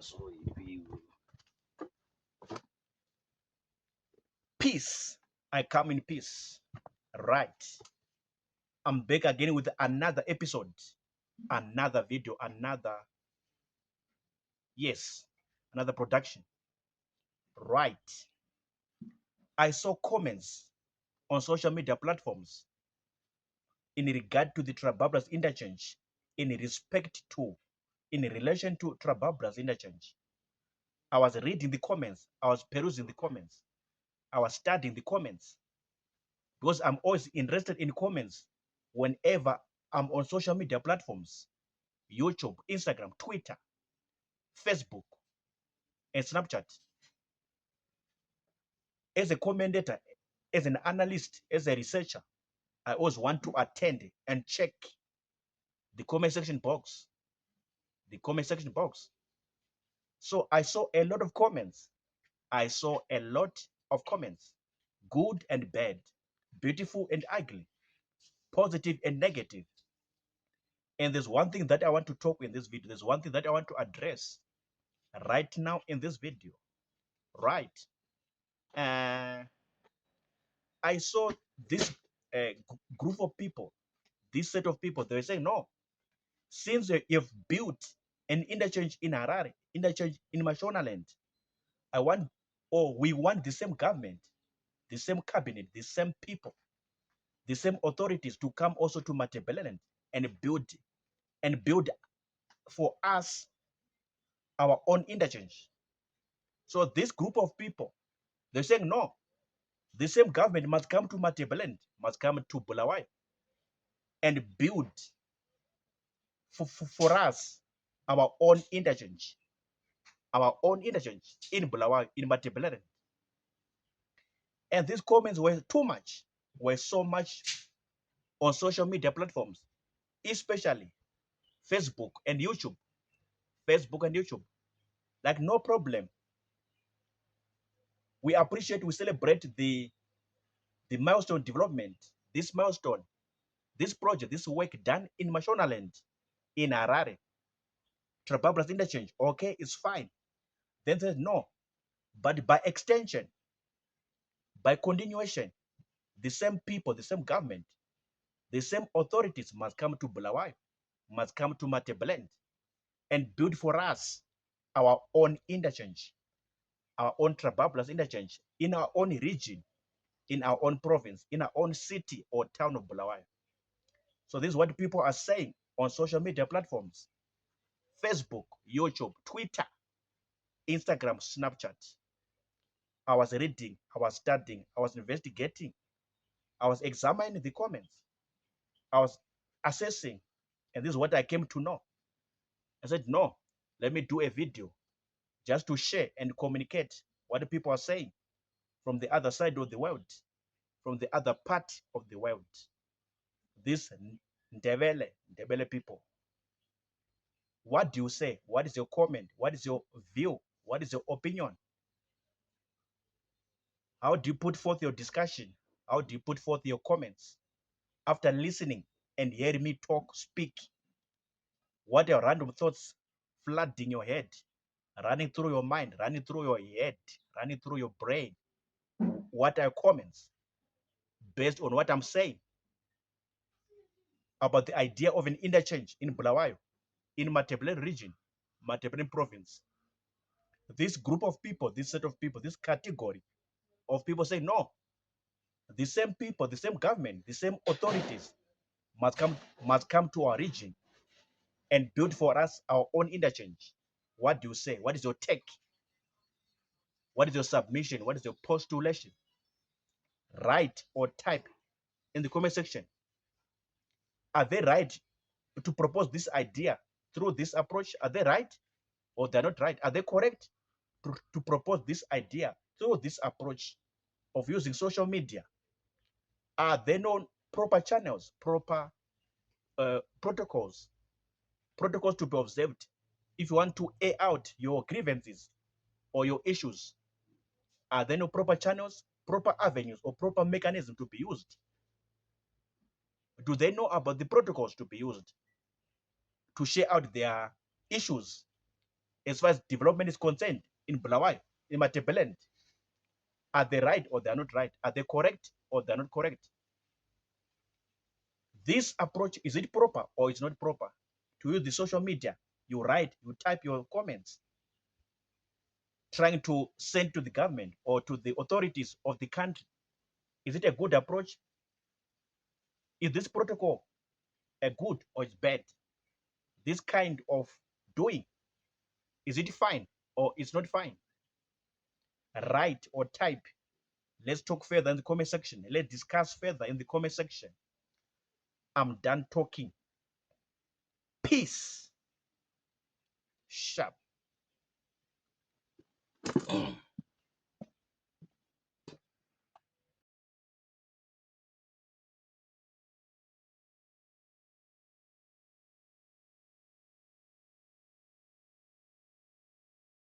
So if you Peace. I come in peace. Right. I'm back again with another episode, another video, another production. Right. I saw comments on social media platforms in regard to the Trabablas interchange, in respect to, in relation to Trabablas interchange. I was reading the comments, I was perusing the comments, I was studying the comments because I'm always interested in comments whenever I'm on social media platforms, YouTube, Instagram, Twitter, Facebook, and Snapchat. As a commentator, as an analyst, as a researcher, I always want to attend and check the comment section box. The comment section box. So I saw a lot of comments. I saw a lot of comments, good and bad, beautiful and ugly, positive and negative. And there's one thing that I want to talk in this video. There's one thing that I want to address right now in this video. Right. I saw this group of people, this set of people. They were saying, no, since you've built an interchange in Harare, interchange in Mashonaland, we want the same government, the same cabinet, the same people, the same authorities to come also to Matebeleland and build for us our own interchange. So this group of people, they're saying no, the same government must come to Matebeleland, must come to Bulawayo and build for us our own interchange in Bulawayo, in Matebeleland. And these comments were too much, were so much on social media platforms, especially Facebook and YouTube. Facebook and YouTube. Like, no problem. We appreciate, we celebrate the milestone development, this milestone, this project, this work done in Mashonaland, in Harare. Trabablas interchange, okay, it's fine. Then says no. But by extension, by continuation, the same people, the same government, the same authorities must come to Bulawayo, must come to Matebeleland and build for us our own interchange, our own Trabablas interchange in our own region, in our own province, in our own city or town of Bulawayo. So this is what people are saying on social media platforms, Facebook, YouTube, Twitter, Instagram, Snapchat. I was reading, I was studying, I was investigating, I was examining the comments, I was assessing, and this is what I came to know. I said, no, let me do a video just to share and communicate what the people are saying from the other side of the world, from the other part of the world. This Ndebele people. What do you say? What is your comment? What is your view? What is your opinion? How do you put forth your discussion? How do you put forth your comments? After listening and hearing me talk, speak, what are random thoughts flooding your head, running through your mind, running through your head, running through your brain? What are your comments based on what I'm saying about the idea of an interchange in Bulawayo, in Matebele region, Matebele province? This group of people, this set of people, this category of people say no. The same people, the same government, the same authorities must come to our region and build for us our own interchange. What do you say? What is your take? What is your submission? What is your postulation? Write or type in the comment section. Are they right to propose this idea through this approach? Are they right or they're not right? Are they correct to propose this idea through this approach of using social media? Are there no proper channels, proper protocols to be observed if you want to air out your grievances or your issues? Are there no proper channels, proper avenues, or proper mechanism to be used? Do they know about the protocols to be used to share out their issues as far as development is concerned in Bulawayo, in Ndebele, are they right or they are not right? Are they correct or they are not correct? This approach, is it proper or is not proper? To use the social media, you write, you type your comments, trying to send to the government or to the authorities of the country. Is it a good approach? Is this protocol a good or is bad? This kind of doing, is it fine or it's not fine? Write or type. Let's talk further in the comment section. Let's discuss further in the comment section. I'm done talking. Peace. Sharp.